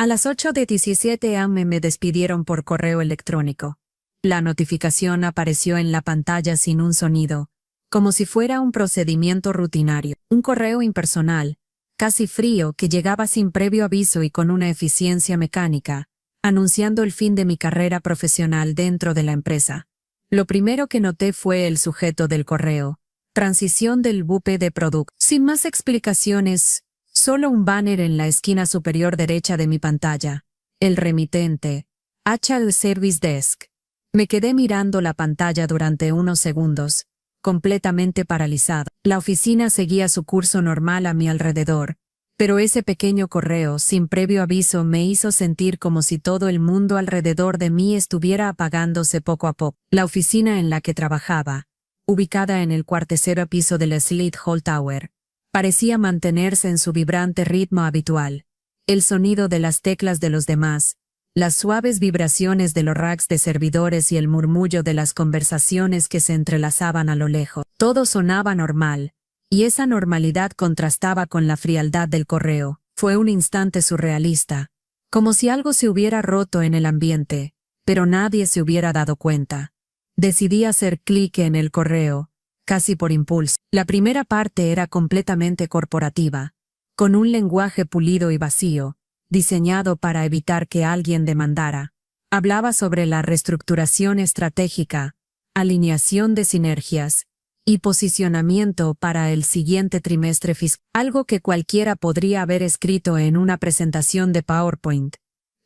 A las 8:17 am me despidieron por correo electrónico. La notificación apareció en la pantalla sin un sonido, como si fuera un procedimiento rutinario. Un correo impersonal, casi frío, que llegaba sin previo aviso y con una eficiencia mecánica, anunciando el fin de mi carrera profesional dentro de la empresa. Lo primero que noté fue el sujeto del correo: transición del VP de producto. Sin más explicaciones, solo un banner en la esquina superior derecha de mi pantalla. El remitente: HR Service Desk. Me quedé mirando la pantalla durante unos segundos, completamente paralizado. La oficina seguía su curso normal a mi alrededor, pero ese pequeño correo sin previo aviso me hizo sentir como si todo el mundo alrededor de mí estuviera apagándose poco a poco. La oficina en la que trabajaba, ubicada en el 40º piso del Sleet Hall Tower, parecía mantenerse en su vibrante ritmo habitual. El sonido de las teclas de los demás, las suaves vibraciones de los racks de servidores y el murmullo de las conversaciones que se entrelazaban a lo lejos. Todo sonaba normal, y esa normalidad contrastaba con la frialdad del correo. Fue un instante surrealista, como si algo se hubiera roto en el ambiente, pero nadie se hubiera dado cuenta. Decidí hacer clic en el correo, casi por impulso. La primera parte era completamente corporativa, con un lenguaje pulido y vacío, diseñado para evitar que alguien demandara. Hablaba sobre la reestructuración estratégica, alineación de sinergias y posicionamiento para el siguiente trimestre fiscal, algo que cualquiera podría haber escrito en una presentación de PowerPoint.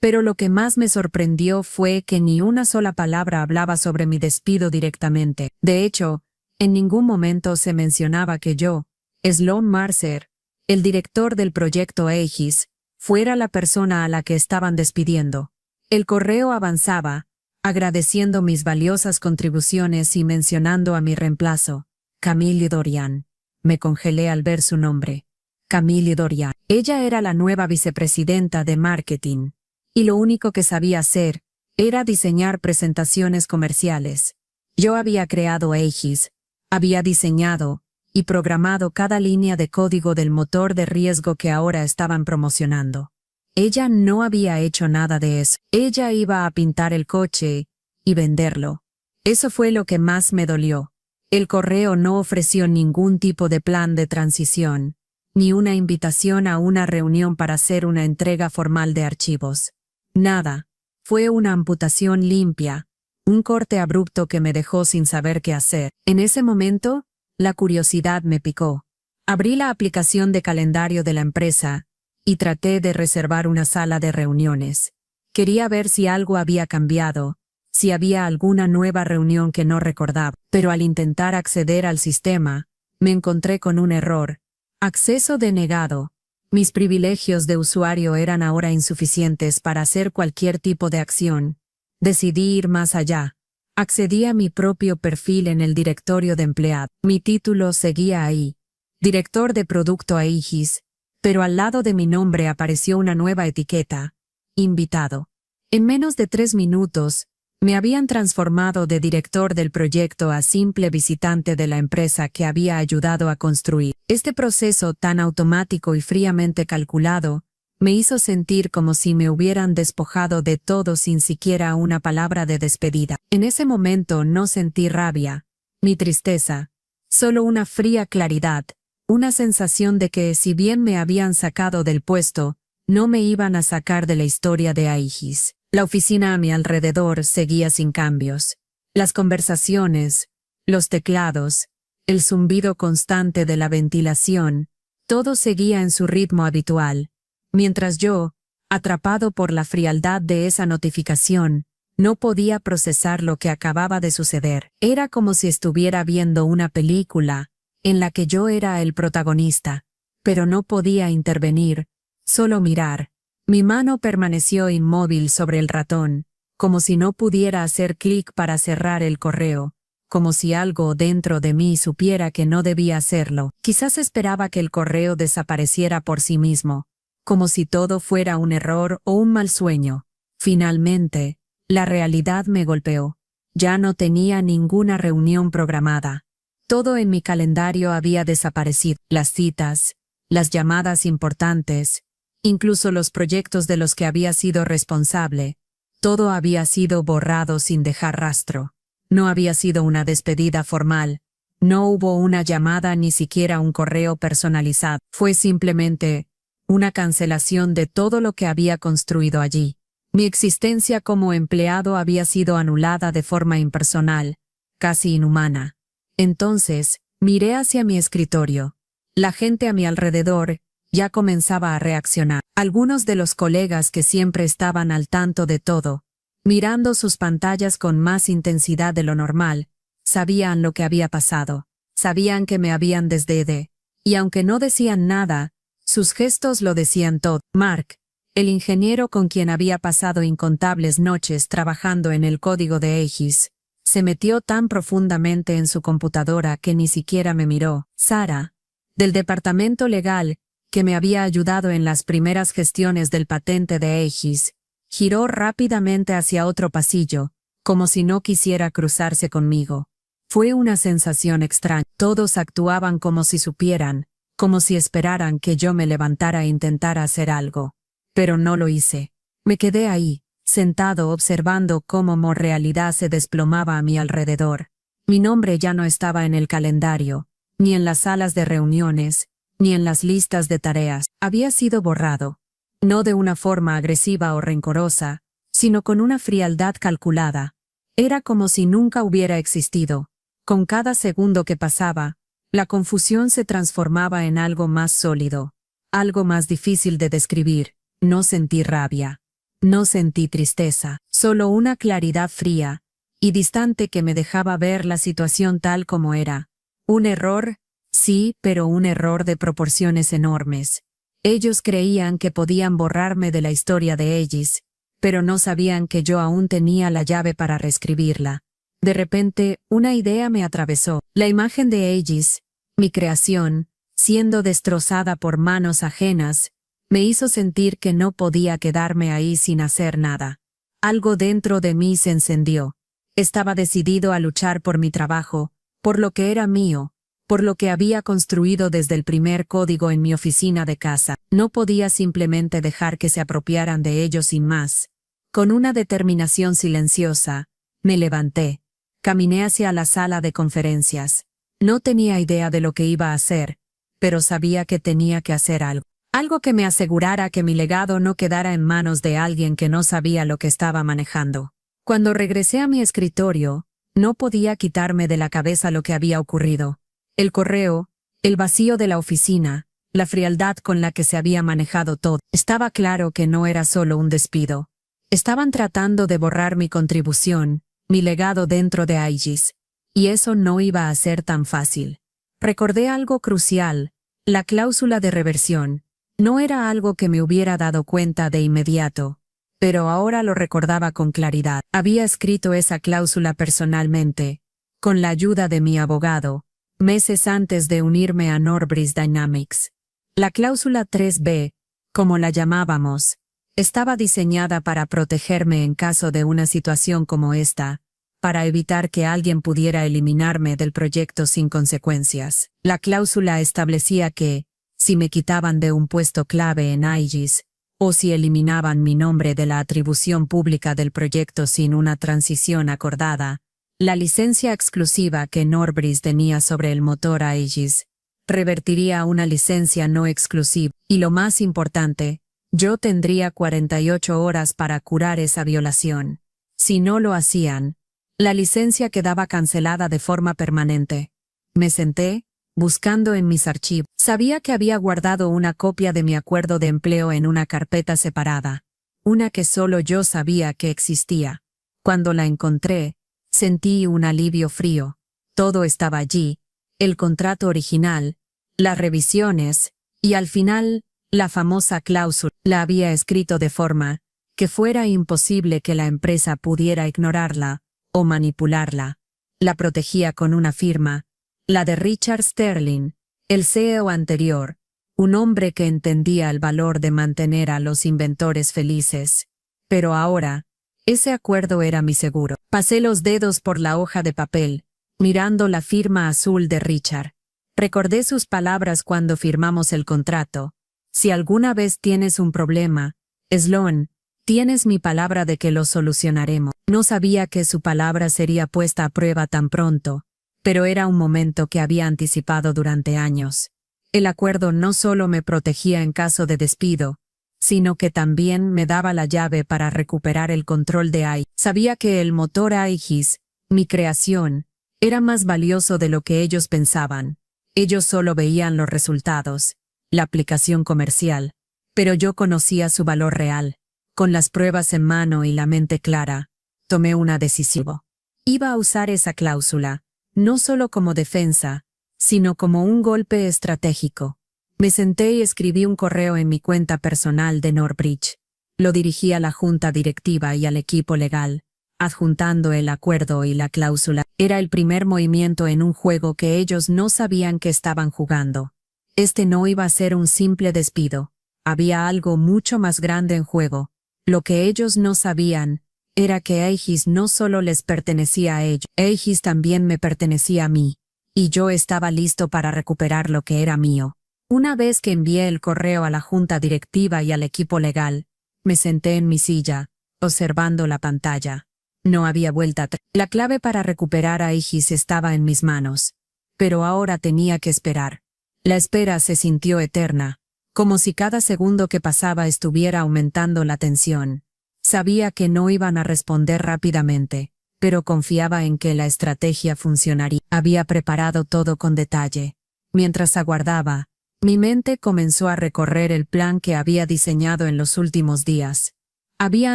Pero lo que más me sorprendió fue que ni una sola palabra hablaba sobre mi despido directamente. De hecho, en ningún momento se mencionaba que yo, Sloan Mercer, el director del proyecto Aegis, fuera la persona a la que estaban despidiendo. El correo avanzaba, agradeciendo mis valiosas contribuciones y mencionando a mi reemplazo, Camille Dorian. Me congelé al ver su nombre. Camille Dorian. Ella era la nueva vicepresidenta de marketing, y lo único que sabía hacer era diseñar presentaciones comerciales. Yo había creado Aegis, había diseñado y programado cada línea de código del motor de riesgo que ahora estaban promocionando. Ella no había hecho nada de eso. Ella iba a pintar el coche y venderlo. Eso fue lo que más me dolió. El correo no ofreció ningún tipo de plan de transición, ni una invitación a una reunión para hacer una entrega formal de archivos. Nada. Fue una amputación limpia, un corte abrupto que me dejó sin saber qué hacer. En ese momento, la curiosidad me picó. Abrí la aplicación de calendario de la empresa y traté de reservar una sala de reuniones. Quería ver si algo había cambiado, si había alguna nueva reunión que no recordaba. Pero al intentar acceder al sistema, me encontré con un error. Acceso denegado. Mis privilegios de usuario eran ahora insuficientes para hacer cualquier tipo de acción. Decidí ir más allá. Accedí a mi propio perfil en el directorio de empleado. Mi título seguía ahí, director de producto Aegis, pero al lado de mi nombre apareció una nueva etiqueta: invitado. En menos de 3 minutos, me habían transformado de director del proyecto a simple visitante de la empresa que había ayudado a construir. Este proceso tan automático y fríamente calculado me hizo sentir como si me hubieran despojado de todo sin siquiera una palabra de despedida. En ese momento no sentí rabia, ni tristeza, solo una fría claridad, una sensación de que si bien me habían sacado del puesto, no me iban a sacar de la historia de Aegis. La oficina a mi alrededor seguía sin cambios. Las conversaciones, los teclados, el zumbido constante de la ventilación, todo seguía en su ritmo habitual. Mientras yo, atrapado por la frialdad de esa notificación, no podía procesar lo que acababa de suceder. Era como si estuviera viendo una película, en la que yo era el protagonista, pero no podía intervenir, solo mirar. Mi mano permaneció inmóvil sobre el ratón, como si no pudiera hacer clic para cerrar el correo, como si algo dentro de mí supiera que no debía hacerlo. Quizás esperaba que el correo desapareciera por sí mismo, como si todo fuera un error o un mal sueño. Finalmente, la realidad me golpeó. Ya no tenía ninguna reunión programada. Todo en mi calendario había desaparecido. Las citas, las llamadas importantes, incluso los proyectos de los que había sido responsable. Todo había sido borrado sin dejar rastro. No había sido una despedida formal. No hubo una llamada ni siquiera un correo personalizado. Fue simplemente una cancelación de todo lo que había construido allí. Mi existencia como empleado había sido anulada de forma impersonal, casi inhumana. Entonces, miré hacia mi escritorio. La gente a mi alrededor ya comenzaba a reaccionar. Algunos de los colegas que siempre estaban al tanto de todo, mirando sus pantallas con más intensidad de lo normal, sabían lo que había pasado. Sabían que me habían desdede. Y aunque no decían nada, sus gestos lo decían todo. Mark, el ingeniero con quien había pasado incontables noches trabajando en el código de Aegis, se metió tan profundamente en su computadora que ni siquiera me miró. Sara, del departamento legal, que me había ayudado en las primeras gestiones del patente de Aegis, giró rápidamente hacia otro pasillo, como si no quisiera cruzarse conmigo. Fue una sensación extraña. Todos actuaban como si supieran, como si esperaran que yo me levantara e intentara hacer algo. Pero no lo hice. Me quedé ahí, sentado observando cómo realidad se desplomaba a mi alrededor. Mi nombre ya no estaba en el calendario, ni en las salas de reuniones, ni en las listas de tareas. Había sido borrado. No de una forma agresiva o rencorosa, sino con una frialdad calculada. Era como si nunca hubiera existido. Con cada segundo que pasaba, la confusión se transformaba en algo más sólido, algo más difícil de describir. No sentí rabia. No sentí tristeza, solo una claridad fría y distante que me dejaba ver la situación tal como era. Un error, sí, pero un error de proporciones enormes. Ellos creían que podían borrarme de la historia de Aegis, pero no sabían que yo aún tenía la llave para reescribirla. De repente, una idea me atravesó. La imagen de Aegis, mi creación, siendo destrozada por manos ajenas, me hizo sentir que no podía quedarme ahí sin hacer nada. Algo dentro de mí se encendió. Estaba decidido a luchar por mi trabajo, por lo que era mío, por lo que había construido desde el primer código en mi oficina de casa. No podía simplemente dejar que se apropiaran de ello sin más. Con una determinación silenciosa, me levanté. Caminé hacia la sala de conferencias. No tenía idea de lo que iba a hacer, pero sabía que tenía que hacer algo. Algo que me asegurara que mi legado no quedara en manos de alguien que no sabía lo que estaba manejando. Cuando regresé a mi escritorio, no podía quitarme de la cabeza lo que había ocurrido. El correo, el vacío de la oficina, la frialdad con la que se había manejado todo. Estaba claro que no era solo un despido. Estaban tratando de borrar mi contribución, mi legado dentro de Aegis. Y eso no iba a ser tan fácil. Recordé algo crucial, la cláusula de reversión. No era algo que me hubiera dado cuenta de inmediato, pero ahora lo recordaba con claridad. Había escrito esa cláusula personalmente, con la ayuda de mi abogado, meses antes de unirme a Norbridge Dynamics. La cláusula 3B, como la llamábamos, estaba diseñada para protegerme en caso de una situación como esta, para evitar que alguien pudiera eliminarme del proyecto sin consecuencias. La cláusula establecía que, si me quitaban de un puesto clave en Aegis, o si eliminaban mi nombre de la atribución pública del proyecto sin una transición acordada, la licencia exclusiva que Norbridge tenía sobre el motor Aegis revertiría a una licencia no exclusiva. Y lo más importante, yo tendría 48 horas para curar esa violación. Si no lo hacían, la licencia quedaba cancelada de forma permanente. Me senté, buscando en mis archivos. Sabía que había guardado una copia de mi acuerdo de empleo en una carpeta separada, una que solo yo sabía que existía. Cuando la encontré, sentí un alivio frío. Todo estaba allí, el contrato original, las revisiones, y al final, la famosa cláusula. La había escrito de forma que fuera imposible que la empresa pudiera ignorarla o manipularla. La protegía con una firma, la de Richard Sterling, el CEO anterior, un hombre que entendía el valor de mantener a los inventores felices. Pero ahora, ese acuerdo era mi seguro. Pasé los dedos por la hoja de papel, mirando la firma azul de Richard. Recordé sus palabras cuando firmamos el contrato. Si alguna vez tienes un problema, Sloan, tienes mi palabra de que lo solucionaremos. No sabía que su palabra sería puesta a prueba tan pronto, pero era un momento que había anticipado durante años. El acuerdo no solo me protegía en caso de despido, sino que también me daba la llave para recuperar el control de Aegis. Sabía que el motor Aegis, mi creación, era más valioso de lo que ellos pensaban. Ellos solo veían los resultados, la aplicación comercial, pero yo conocía su valor real. Con las pruebas en mano y la mente clara, tomé una decisión. Iba a usar esa cláusula, no solo como defensa, sino como un golpe estratégico. Me senté y escribí un correo en mi cuenta personal de Norbridge. Lo dirigí a la junta directiva y al equipo legal, adjuntando el acuerdo y la cláusula. Era el primer movimiento en un juego que ellos no sabían que estaban jugando. Este no iba a ser un simple despido. Había algo mucho más grande en juego. Lo que ellos no sabían era que Aegis no solo les pertenecía a ellos, Aegis también me pertenecía a mí, y yo estaba listo para recuperar lo que era mío. Una vez que envié el correo a la junta directiva y al equipo legal, me senté en mi silla, observando la pantalla. No había vuelta atrás. La clave para recuperar a Aegis estaba en mis manos, pero ahora tenía que esperar. La espera se sintió eterna, como si cada segundo que pasaba estuviera aumentando la tensión. Sabía que no iban a responder rápidamente, pero confiaba en que la estrategia funcionaría. Había preparado todo con detalle. Mientras aguardaba, mi mente comenzó a recorrer el plan que había diseñado en los últimos días. Había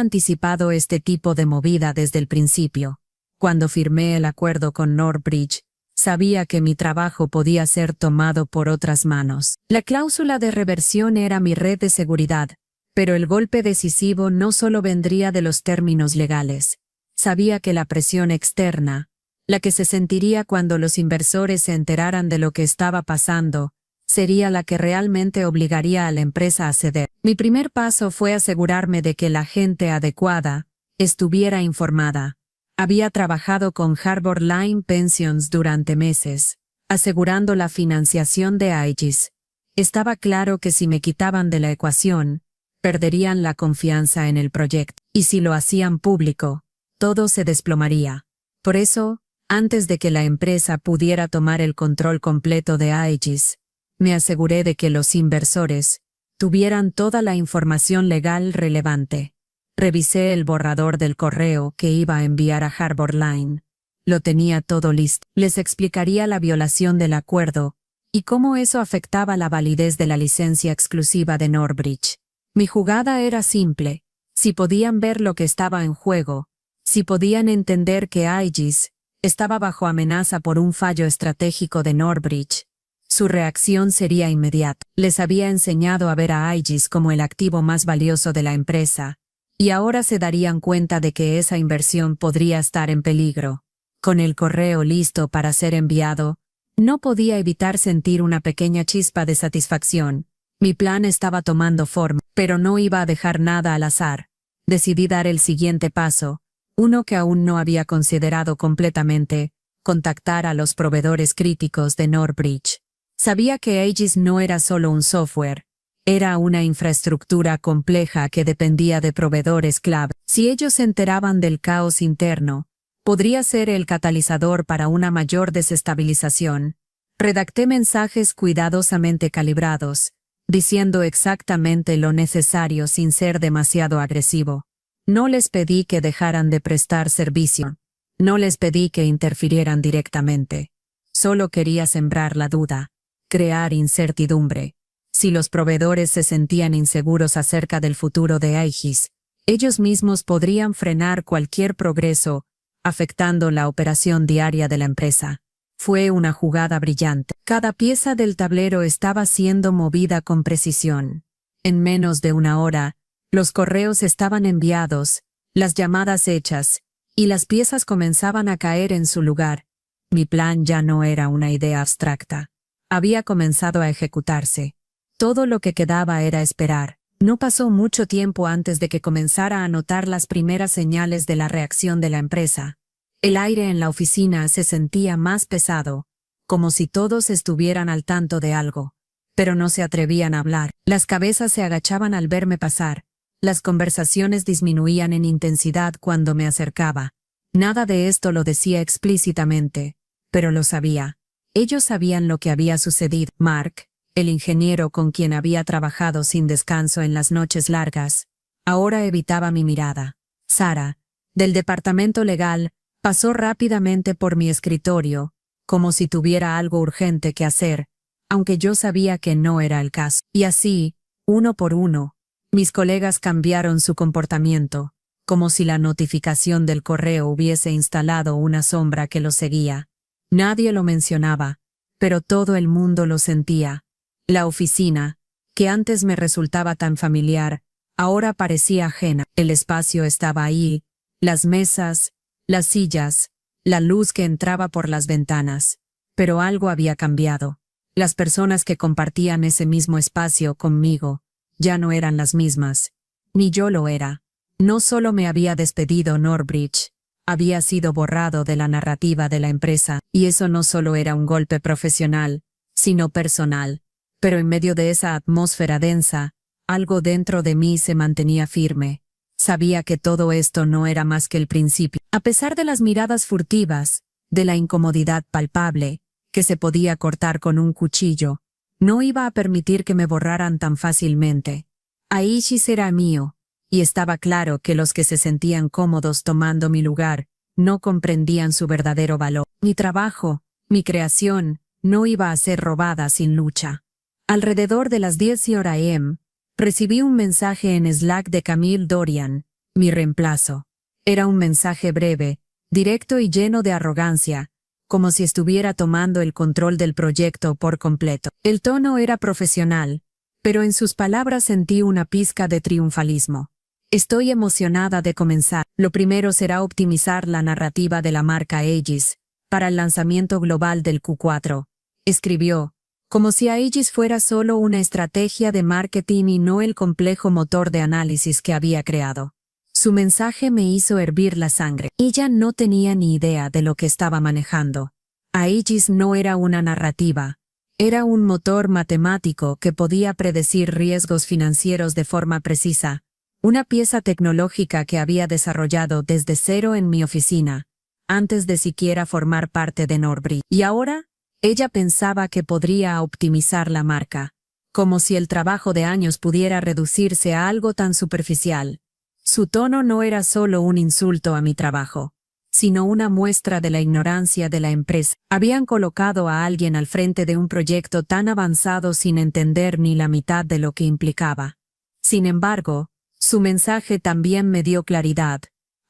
anticipado este tipo de movida desde el principio. Cuando firmé el acuerdo con Norbridge, sabía que mi trabajo podía ser tomado por otras manos. La cláusula de reversión era mi red de seguridad, pero el golpe decisivo no solo vendría de los términos legales. Sabía que la presión externa, la que se sentiría cuando los inversores se enteraran de lo que estaba pasando, sería la que realmente obligaría a la empresa a ceder. Mi primer paso fue asegurarme de que la gente adecuada estuviera informada. Había trabajado con Harbor Line Pensions durante meses, asegurando la financiación de Aegis. Estaba claro que si me quitaban de la ecuación, perderían la confianza en el proyecto, y si lo hacían público, todo se desplomaría. Por eso, antes de que la empresa pudiera tomar el control completo de Aegis, me aseguré de que los inversores tuvieran toda la información legal relevante. Revisé el borrador del correo que iba a enviar a Harbor Line. Lo tenía todo listo. Les explicaría la violación del acuerdo y cómo eso afectaba la validez de la licencia exclusiva de Norbridge. Mi jugada era simple. Si podían ver lo que estaba en juego, si podían entender que Aegis estaba bajo amenaza por un fallo estratégico de Norbridge, su reacción sería inmediata. Les había enseñado a ver a Aegis como el activo más valioso de la empresa, y ahora se darían cuenta de que esa inversión podría estar en peligro. Con el correo listo para ser enviado, no podía evitar sentir una pequeña chispa de satisfacción. Mi plan estaba tomando forma, pero no iba a dejar nada al azar. Decidí dar el siguiente paso, uno que aún no había considerado completamente: contactar a los proveedores críticos de Norbridge. Sabía que Aegis no era solo un software, era una infraestructura compleja que dependía de proveedores clave. Si ellos se enteraban del caos interno, podría ser el catalizador para una mayor desestabilización. Redacté mensajes cuidadosamente calibrados, diciendo exactamente lo necesario sin ser demasiado agresivo. No les pedí que dejaran de prestar servicio. No les pedí que interfirieran directamente. Solo quería sembrar la duda, crear incertidumbre. Si los proveedores se sentían inseguros acerca del futuro de Aegis, ellos mismos podrían frenar cualquier progreso, afectando la operación diaria de la empresa. Fue una jugada brillante. Cada pieza del tablero estaba siendo movida con precisión. En menos de una hora, los correos estaban enviados, las llamadas hechas, y las piezas comenzaban a caer en su lugar. Mi plan ya no era una idea abstracta. Había comenzado a ejecutarse. Todo lo que quedaba era esperar. No pasó mucho tiempo antes de que comenzara a notar las primeras señales de la reacción de la empresa. El aire en la oficina se sentía más pesado, como si todos estuvieran al tanto de algo. pero no se atrevían a hablar. Las cabezas se agachaban al verme pasar. Las conversaciones disminuían en intensidad cuando me acercaba. Nada de esto lo decía explícitamente, pero lo sabía. Ellos sabían lo que había sucedido. Mark, el ingeniero con quien había trabajado sin descanso en las noches largas, ahora evitaba mi mirada. Sarah, del departamento legal, pasó rápidamente por mi escritorio, como si tuviera algo urgente que hacer, aunque yo sabía que no era el caso. Y así, uno por uno, mis colegas cambiaron su comportamiento, como si la notificación del correo hubiese instalado una sombra que lo seguía. Nadie lo mencionaba, pero todo el mundo lo sentía. La oficina, que antes me resultaba tan familiar, ahora parecía ajena. El espacio estaba ahí, las mesas, las sillas, la luz que entraba por las ventanas. Pero algo había cambiado. Las personas que compartían ese mismo espacio conmigo ya no eran las mismas. Ni yo lo era. No solo me había despedido Norbridge, había sido borrado de la narrativa de la empresa, y eso no solo era un golpe profesional, sino personal. Pero en medio de esa atmósfera densa, algo dentro de mí se mantenía firme. Sabía que todo esto no era más que el principio. A pesar de las miradas furtivas, de la incomodidad palpable, que se podía cortar con un cuchillo, no iba a permitir que me borraran tan fácilmente. Aegis era mío, y estaba claro que los que se sentían cómodos tomando mi lugar no comprendían su verdadero valor. Mi trabajo, mi creación, no iba a ser robada sin lucha. Alrededor de las 10 a.m., recibí un mensaje en Slack de Camille Dorian, mi reemplazo. Era un mensaje breve, directo y lleno de arrogancia, como si estuviera tomando el control del proyecto por completo. El tono era profesional, pero en sus palabras sentí una pizca de triunfalismo. Estoy emocionada de comenzar. Lo primero será optimizar la narrativa de la marca Aegis para el lanzamiento global del Q4, escribió, como si Aegis fuera solo una estrategia de marketing y no el complejo motor de análisis que había creado. Su mensaje me hizo hervir la sangre. Ella no tenía ni idea de lo que estaba manejando. Aegis no era una narrativa. Era un motor matemático que podía predecir riesgos financieros de forma precisa. Una pieza tecnológica que había desarrollado desde cero en mi oficina, antes de siquiera formar parte de Norbridge. Y ahora, ella pensaba que podría optimizar la marca, como si el trabajo de años pudiera reducirse a algo tan superficial. Su tono no era solo un insulto a mi trabajo, sino una muestra de la ignorancia de la empresa. Habían colocado a alguien al frente de un proyecto tan avanzado sin entender ni la mitad de lo que implicaba. Sin embargo, su mensaje también me dio claridad.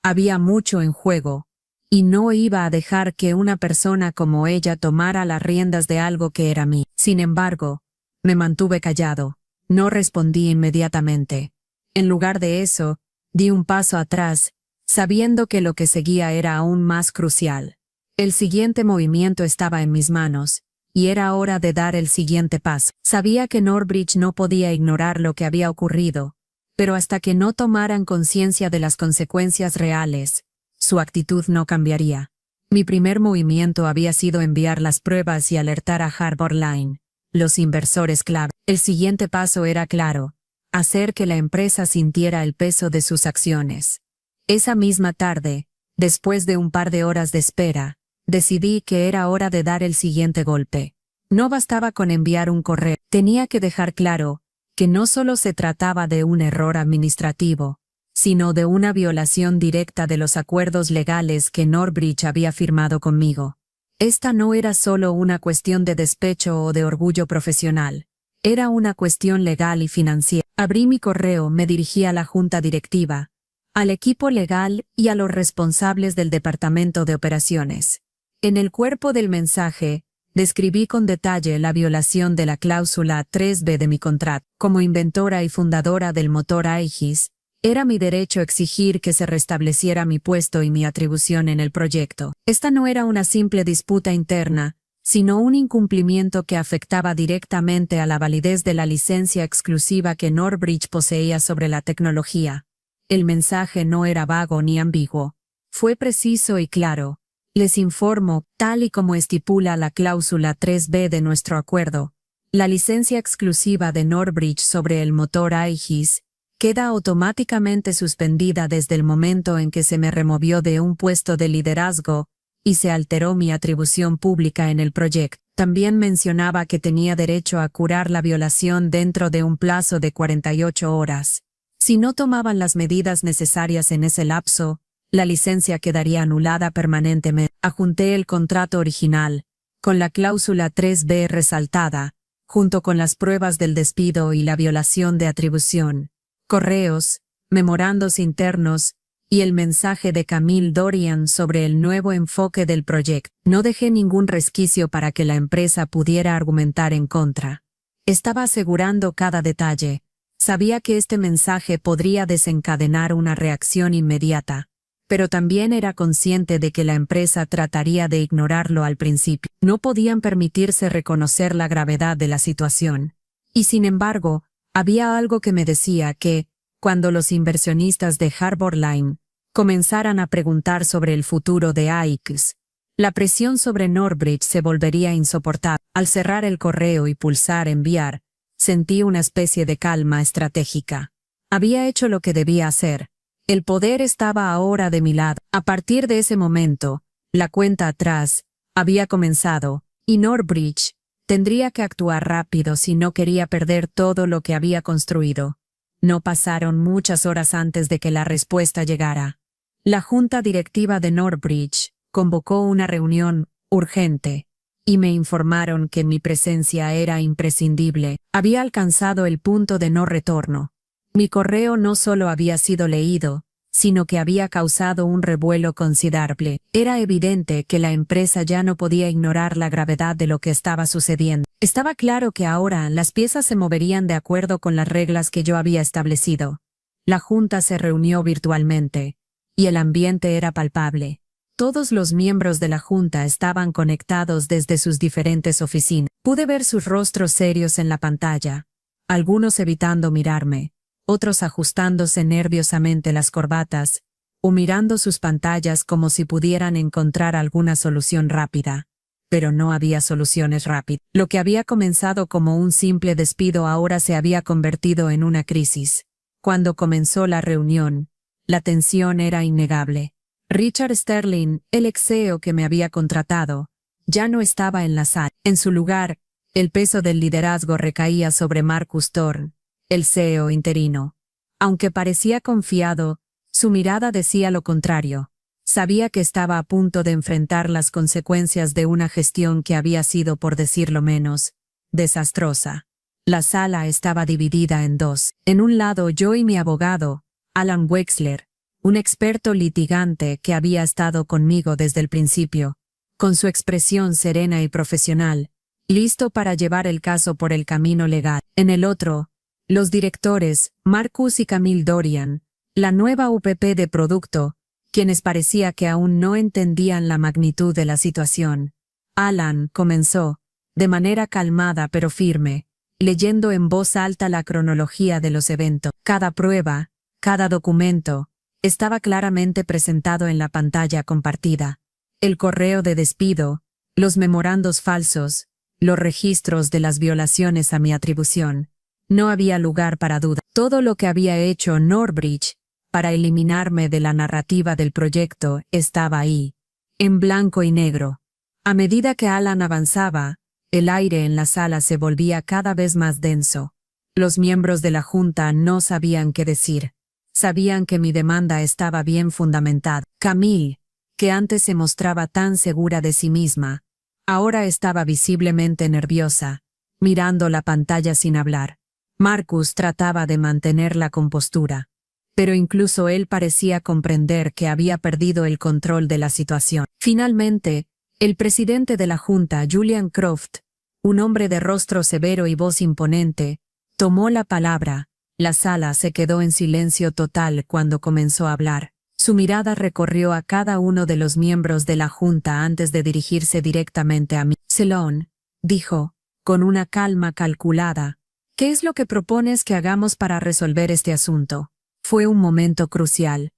Había mucho en juego, y no iba a dejar que una persona como ella tomara las riendas de algo que era mío. Sin embargo, me mantuve callado. No respondí inmediatamente. En lugar de eso, di un paso atrás, sabiendo que lo que seguía era aún más crucial. El siguiente movimiento estaba en mis manos, y era hora de dar el siguiente paso. Sabía que Norbridge no podía ignorar lo que había ocurrido, pero hasta que no tomaran conciencia de las consecuencias reales, su actitud no cambiaría. Mi primer movimiento había sido enviar las pruebas y alertar a Harbor Line, los inversores clave. El siguiente paso era claro: hacer que la empresa sintiera el peso de sus acciones. Esa misma tarde, después de un par de horas de espera, decidí que era hora de dar el siguiente golpe. No bastaba con enviar un correo, tenía que dejar claro que no solo se trataba de un error administrativo, sino de una violación directa de los acuerdos legales que Norbridge había firmado conmigo. Esta no era solo una cuestión de despecho o de orgullo profesional. Era una cuestión legal y financiera. Abrí mi correo, me dirigí a la junta directiva, al equipo legal y a los responsables del departamento de operaciones. En el cuerpo del mensaje, describí con detalle la violación de la cláusula 3B de mi contrato. Como inventora y fundadora del motor Aegis, era mi derecho exigir que se restableciera mi puesto y mi atribución en el proyecto. Esta no era una simple disputa interna, sino un incumplimiento que afectaba directamente a la validez de la licencia exclusiva que Norbridge poseía sobre la tecnología. El mensaje no era vago ni ambiguo. Fue preciso y claro. Les informo, tal y como estipula la cláusula 3B de nuestro acuerdo, La licencia exclusiva de Norbridge sobre el motor Aegis queda automáticamente suspendida desde el momento en que se me removió de un puesto de liderazgo y se alteró mi atribución pública en el proyecto. También mencionaba que tenía derecho a curar la violación dentro de un plazo de 48 horas. Si no tomaban las medidas necesarias en ese lapso, la licencia quedaría anulada permanentemente. Adjunté el contrato original, con la cláusula 3b resaltada, junto con las pruebas del despido y la violación de atribución, correos, memorandos internos y el mensaje de Camille Dorian sobre el nuevo enfoque del proyecto. No dejé ningún resquicio para que la empresa pudiera argumentar en contra. Estaba asegurando cada detalle. Sabía que este mensaje podría desencadenar una reacción inmediata, pero también era consciente de que la empresa trataría de ignorarlo al principio. No podían permitirse reconocer la gravedad de la situación. Y sin embargo, había algo que me decía que, cuando los inversionistas de Harbor Line comenzaran a preguntar sobre el futuro de Aegis, la presión sobre Norbridge se volvería insoportable. Al cerrar el correo y pulsar enviar, sentí una especie de calma estratégica. Había hecho lo que debía hacer. El poder estaba ahora de mi lado. A partir de ese momento, la cuenta atrás había comenzado, y Norbridge tendría que actuar rápido si no quería perder todo lo que había construido. No pasaron muchas horas antes de que la respuesta llegara. La junta directiva de Norbridge convocó una reunión urgente, y me informaron que mi presencia era imprescindible. Había alcanzado el punto de no retorno. Mi correo no solo había sido leído, sino que había causado un revuelo considerable. Era evidente que la empresa ya no podía ignorar la gravedad de lo que estaba sucediendo. Estaba claro que ahora las piezas se moverían de acuerdo con las reglas que yo había establecido. La junta se reunió virtualmente, y el ambiente era palpable. Todos los miembros de la junta estaban conectados desde sus diferentes oficinas. Pude ver sus rostros serios en la pantalla, algunos evitando mirarme, otros ajustándose nerviosamente las corbatas, o mirando sus pantallas como si pudieran encontrar alguna solución rápida. Pero no había soluciones rápidas. Lo que había comenzado como un simple despido ahora se había convertido en una crisis. Cuando comenzó la reunión, la tensión era innegable. Richard Sterling, el ex CEO que me había contratado, ya no estaba en la sala. En su lugar, el peso del liderazgo recaía sobre Marcus Thorne, el CEO interino. Aunque parecía confiado, su mirada decía lo contrario. Sabía que estaba a punto de enfrentar las consecuencias de una gestión que había sido, por decirlo menos, desastrosa. La sala estaba dividida en dos. En un lado yo y mi abogado, Alan Wexler, un experto litigante que había estado conmigo desde el principio, con su expresión serena y profesional, listo para llevar el caso por el camino legal. En el otro, los directores, Marcus y Camille Dorian, la nueva UPP de producto, quienes parecía que aún no entendían la magnitud de la situación. Alan comenzó, de manera calmada pero firme, leyendo en voz alta la cronología de los eventos. Cada prueba, cada documento, estaba claramente presentado en la pantalla compartida. El correo de despido, los memorandos falsos, los registros de las violaciones a mi atribución. No había lugar para duda. Todo lo que había hecho Norbridge para eliminarme de la narrativa del proyecto estaba ahí, en blanco y negro. A medida que Alan avanzaba, el aire en la sala se volvía cada vez más denso. Los miembros de la junta no sabían qué decir. Sabían que mi demanda estaba bien fundamentada. Camille, que antes se mostraba tan segura de sí misma, ahora estaba visiblemente nerviosa, mirando la pantalla sin hablar. Marcus trataba de mantener la compostura, pero incluso él parecía comprender que había perdido el control de la situación. Finalmente, el presidente de la junta, Julian Croft, un hombre de rostro severo y voz imponente, tomó la palabra. La sala se quedó en silencio total cuando comenzó a hablar. Su mirada recorrió a cada uno de los miembros de la junta antes de dirigirse directamente a mí. Sloan, dijo, con una calma calculada, ¿qué es lo que propones que hagamos para resolver este asunto? Fue un momento crucial.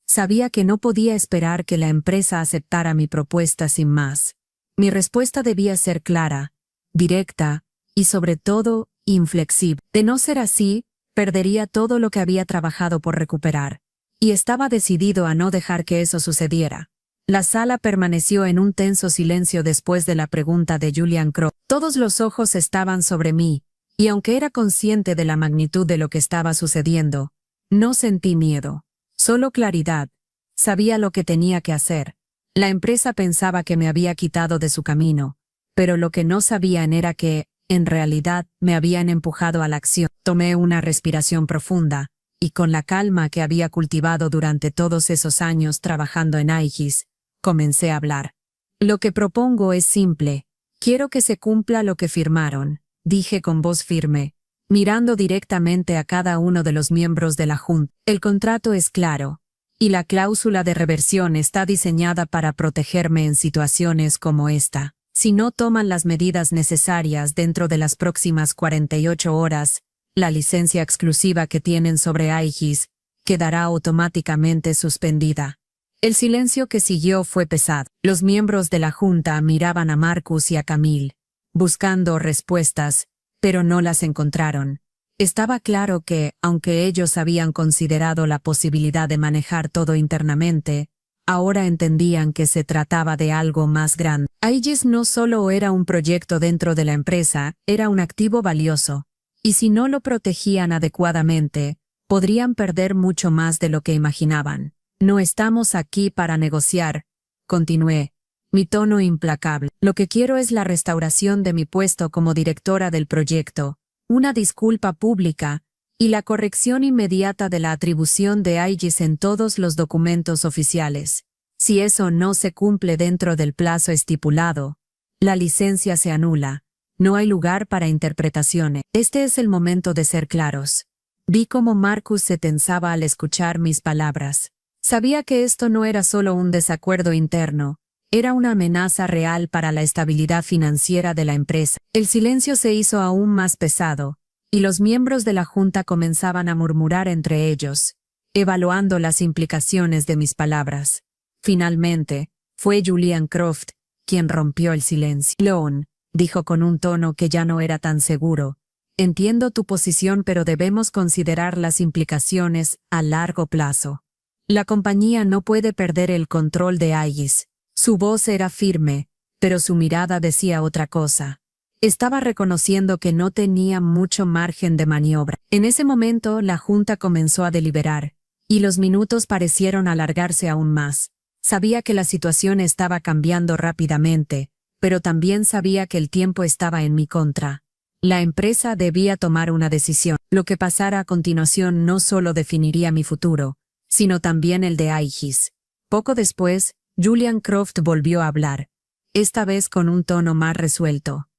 Sabía que no podía esperar que la empresa aceptara mi propuesta sin más. Mi respuesta debía ser clara, directa y sobre todo, inflexible. De no ser así, perdería todo lo que había trabajado por recuperar. Y estaba decidido a no dejar que eso sucediera. La sala permaneció en un tenso silencio después de la pregunta de Julian Croft. Todos los ojos estaban sobre mí, y aunque era consciente de la magnitud de lo que estaba sucediendo, no sentí miedo, solo claridad. Sabía lo que tenía que hacer. La empresa pensaba que me había quitado de su camino, pero lo que no sabían era que, en realidad, me habían empujado a la acción. Tomé una respiración profunda, y con la calma que había cultivado durante todos esos años trabajando en Aegis, comencé a hablar. Lo que propongo es simple. Quiero que se cumpla lo que firmaron, dije con voz firme, mirando directamente a cada uno de los miembros de la Junta. El contrato es claro, y la cláusula de reversión está diseñada para protegerme en situaciones como esta. Si no toman las medidas necesarias dentro de las próximas 48 horas, la licencia exclusiva que tienen sobre Aegis quedará automáticamente suspendida. El silencio que siguió fue pesado. Los miembros de la Junta miraban a Marcus y a Camille, buscando respuestas, pero no las encontraron. Estaba claro que, aunque ellos habían considerado la posibilidad de manejar todo internamente, ahora entendían que se trataba de algo más grande. Aegis no solo era un proyecto dentro de la empresa, era un activo valioso, y si no lo protegían adecuadamente, podrían perder mucho más de lo que imaginaban. No estamos aquí para negociar, continué, mi tono implacable. Lo que quiero es la restauración de mi puesto como directora del proyecto, una disculpa pública, y la corrección inmediata de la atribución de Aegis en todos los documentos oficiales. Si eso no se cumple dentro del plazo estipulado, la licencia se anula. No hay lugar para interpretaciones. Este es el momento de ser claros. Vi cómo Marcus se tensaba al escuchar mis palabras. Sabía que esto no era solo un desacuerdo interno, era una amenaza real para la estabilidad financiera de la empresa. El silencio se hizo aún más pesado, y los miembros de la Junta comenzaban a murmurar entre ellos, evaluando las implicaciones de mis palabras. Finalmente, fue Julian Croft quien rompió el silencio. Sloan, dijo con un tono que ya no era tan seguro, entiendo tu posición, pero debemos considerar las implicaciones a largo plazo. La compañía no puede perder el control de Aegis. Su voz era firme, pero su mirada decía otra cosa. Estaba reconociendo que no tenía mucho margen de maniobra. En ese momento, la Junta comenzó a deliberar, y los minutos parecieron alargarse aún más. Sabía que la situación estaba cambiando rápidamente, pero también sabía que el tiempo estaba en mi contra. La empresa debía tomar una decisión. Lo que pasara a continuación no solo definiría mi futuro, sino también el de Aegis. Poco después, Julian Croft volvió a hablar, esta vez con un tono más resuelto.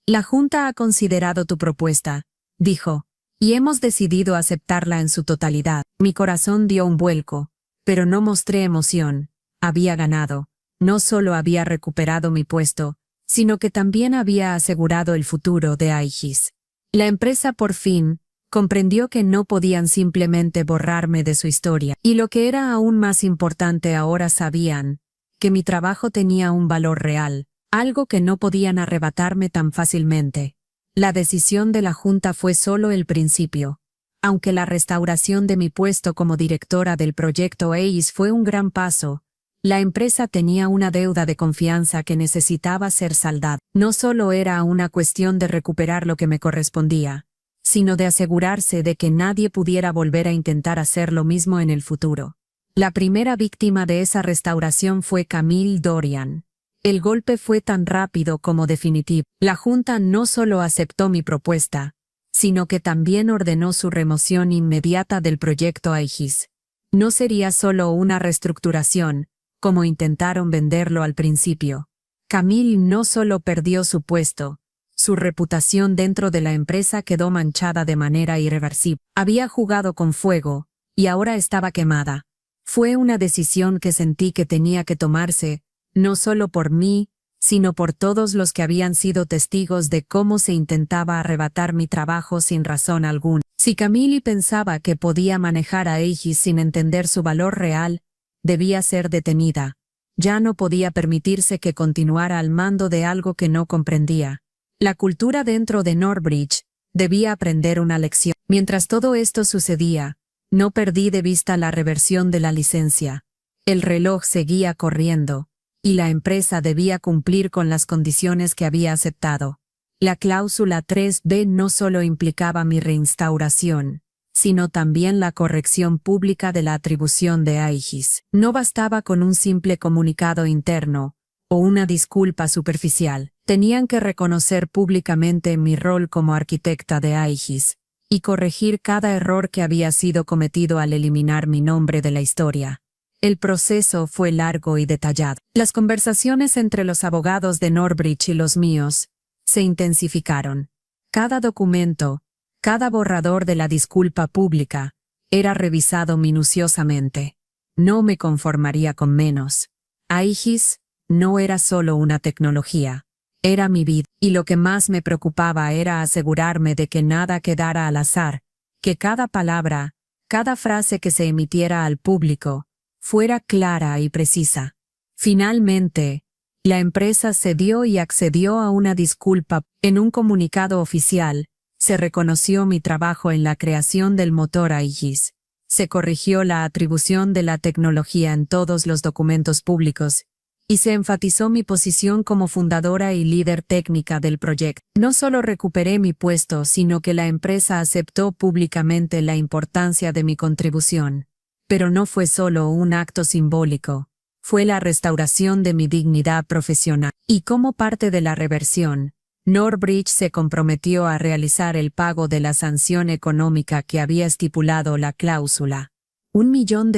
La Junta ha considerado tu propuesta, dijo, y hemos decidido aceptarla en su totalidad. Mi corazón dio un vuelco, pero no mostré emoción. Había ganado. No solo había recuperado mi puesto, sino que también había asegurado el futuro de Aegis. La empresa por fin comprendió que no podían simplemente borrarme de su historia, y lo que era aún más importante, ahora sabían que mi trabajo tenía un valor real, algo que no podían arrebatarme tan fácilmente. La decisión de la Junta fue solo el principio. Aunque la restauración de mi puesto como directora del proyecto Aegis fue un gran paso, la empresa tenía una deuda de confianza que necesitaba ser saldada. No solo era una cuestión de recuperar lo que me correspondía, sino de asegurarse de que nadie pudiera volver a intentar hacer lo mismo en el futuro. La primera víctima de esa restauración fue Camille Dorian. El golpe fue tan rápido como definitivo. La Junta no solo aceptó mi propuesta, sino que también ordenó su remoción inmediata del proyecto Aegis. No sería solo una reestructuración, como intentaron venderlo al principio. Camille no solo perdió su puesto, su reputación dentro de la empresa quedó manchada de manera irreversible. Había jugado con fuego, y ahora estaba quemada. Fue una decisión que sentí que tenía que tomarse, no solo por mí, sino por todos los que habían sido testigos de cómo se intentaba arrebatar mi trabajo sin razón alguna. Si Camille pensaba que podía manejar a Aegis sin entender su valor real, debía ser detenida. Ya no podía permitirse que continuara al mando de algo que no comprendía. La cultura dentro de Northbridge debía aprender una lección. Mientras todo esto sucedía, no perdí de vista la reversión de la licencia. El reloj seguía corriendo, y la empresa debía cumplir con las condiciones que había aceptado. La cláusula 3B no solo implicaba mi reinstauración, sino también la corrección pública de la atribución de Aegis. No bastaba con un simple comunicado interno, o una disculpa superficial. Tenían que reconocer públicamente mi rol como arquitecta de Aegis, y corregir cada error que había sido cometido al eliminar mi nombre de la historia. El proceso fue largo y detallado. Las conversaciones entre los abogados de Northbridge y los míos se intensificaron. Cada documento, cada borrador de la disculpa pública, era revisado minuciosamente. No me conformaría con menos. Aegis no era solo una tecnología. Era mi vida, y lo que más me preocupaba era asegurarme de que nada quedara al azar, que cada palabra, cada frase que se emitiera al público, fuera clara y precisa. Finalmente, la empresa cedió y accedió a una disculpa. En un comunicado oficial, se reconoció mi trabajo en la creación del motor Aegis. Se corrigió la atribución de la tecnología en todos los documentos públicos, y se enfatizó mi posición como fundadora y líder técnica del proyecto. No solo recuperé mi puesto, sino que la empresa aceptó públicamente la importancia de mi contribución. Pero no fue solo un acto simbólico, fue la restauración de mi dignidad profesional. Y como parte de la reversión, Northbridge se comprometió a realizar el pago de la sanción económica que había estipulado la cláusula. $1 millón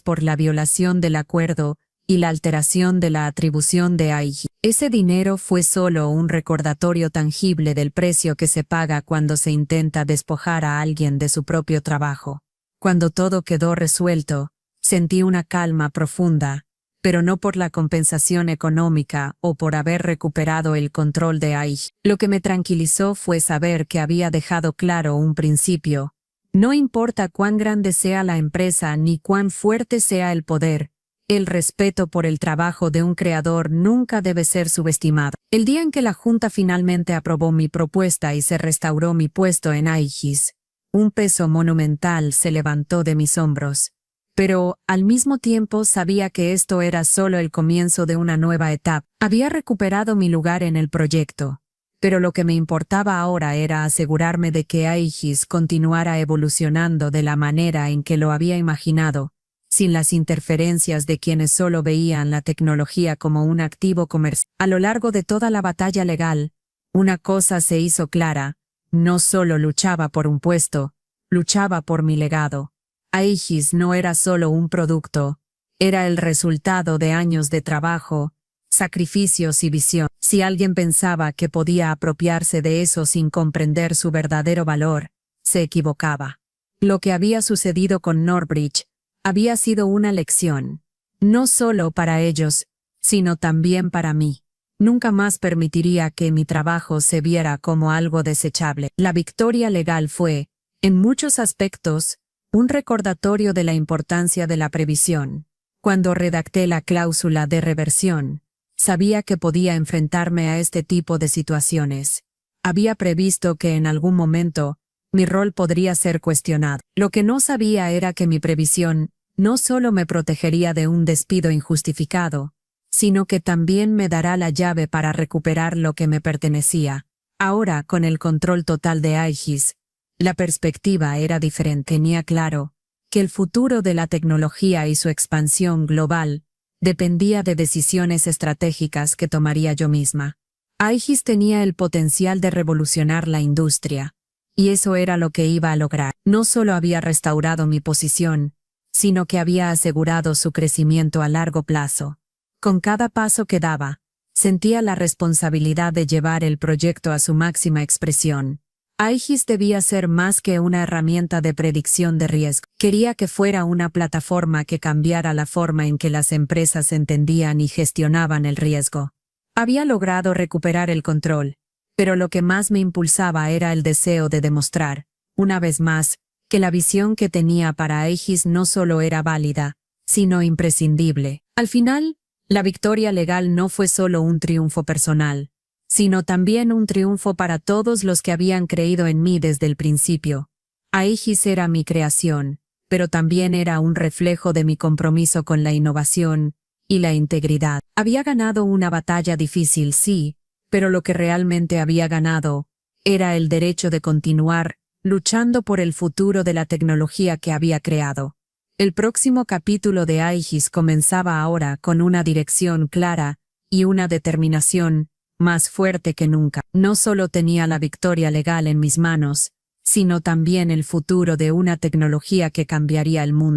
por la violación del acuerdo y la alteración de la atribución de Aegis. Ese dinero fue solo un recordatorio tangible del precio que se paga cuando se intenta despojar a alguien de su propio trabajo. Cuando todo quedó resuelto, sentí una calma profunda, pero no por la compensación económica o por haber recuperado el control de Aegis. Lo que me tranquilizó fue saber que había dejado claro un principio. No importa cuán grande sea la empresa ni cuán fuerte sea el poder, el respeto por el trabajo de un creador nunca debe ser subestimado. El día en que la Junta finalmente aprobó mi propuesta y se restauró mi puesto en Aegis, un peso monumental se levantó de mis hombros. Pero, al mismo tiempo, sabía que esto era solo el comienzo de una nueva etapa. Había recuperado mi lugar en el proyecto, pero lo que me importaba ahora era asegurarme de que Aegis continuara evolucionando de la manera en que lo había imaginado, sin las interferencias de quienes solo veían la tecnología como un activo comercial. A lo largo de toda la batalla legal, una cosa se hizo clara: no solo luchaba por un puesto, luchaba por mi legado. Aegis no era solo un producto, era el resultado de años de trabajo, sacrificios y visión. Si alguien pensaba que podía apropiarse de eso sin comprender su verdadero valor, se equivocaba. Lo que había sucedido con Northbridge había sido una lección, no solo para ellos, sino también para mí. Nunca más permitiría que mi trabajo se viera como algo desechable. La victoria legal fue, en muchos aspectos, un recordatorio de la importancia de la previsión. Cuando redacté la cláusula de reversión, sabía que podía enfrentarme a este tipo de situaciones. Había previsto que en algún momento, mi rol podría ser cuestionado. Lo que no sabía era que mi previsión no solo me protegería de un despido injustificado, sino que también me dará la llave para recuperar lo que me pertenecía. Ahora, con el control total de Aegis, la perspectiva era diferente. Tenía claro que el futuro de la tecnología y su expansión global dependía de decisiones estratégicas que tomaría yo misma. Aegis tenía el potencial de revolucionar la industria, y eso era lo que iba a lograr. No solo había restaurado mi posición, sino que había asegurado su crecimiento a largo plazo. Con cada paso que daba, sentía la responsabilidad de llevar el proyecto a su máxima expresión. Aegis debía ser más que una herramienta de predicción de riesgo. Quería que fuera una plataforma que cambiara la forma en que las empresas entendían y gestionaban el riesgo. Había logrado recuperar el control, pero lo que más me impulsaba era el deseo de demostrar, una vez más, que la visión que tenía para Aegis no solo era válida, sino imprescindible. Al final, la victoria legal no fue solo un triunfo personal, sino también un triunfo para todos los que habían creído en mí desde el principio. Aegis era mi creación, pero también era un reflejo de mi compromiso con la innovación y la integridad. Había ganado una batalla difícil, sí, pero lo que realmente había ganado era el derecho de continuar luchando por el futuro de la tecnología que había creado. El próximo capítulo de Aegis comenzaba ahora con una dirección clara y una determinación más fuerte que nunca. No solo tenía la victoria legal en mis manos, sino también el futuro de una tecnología que cambiaría el mundo.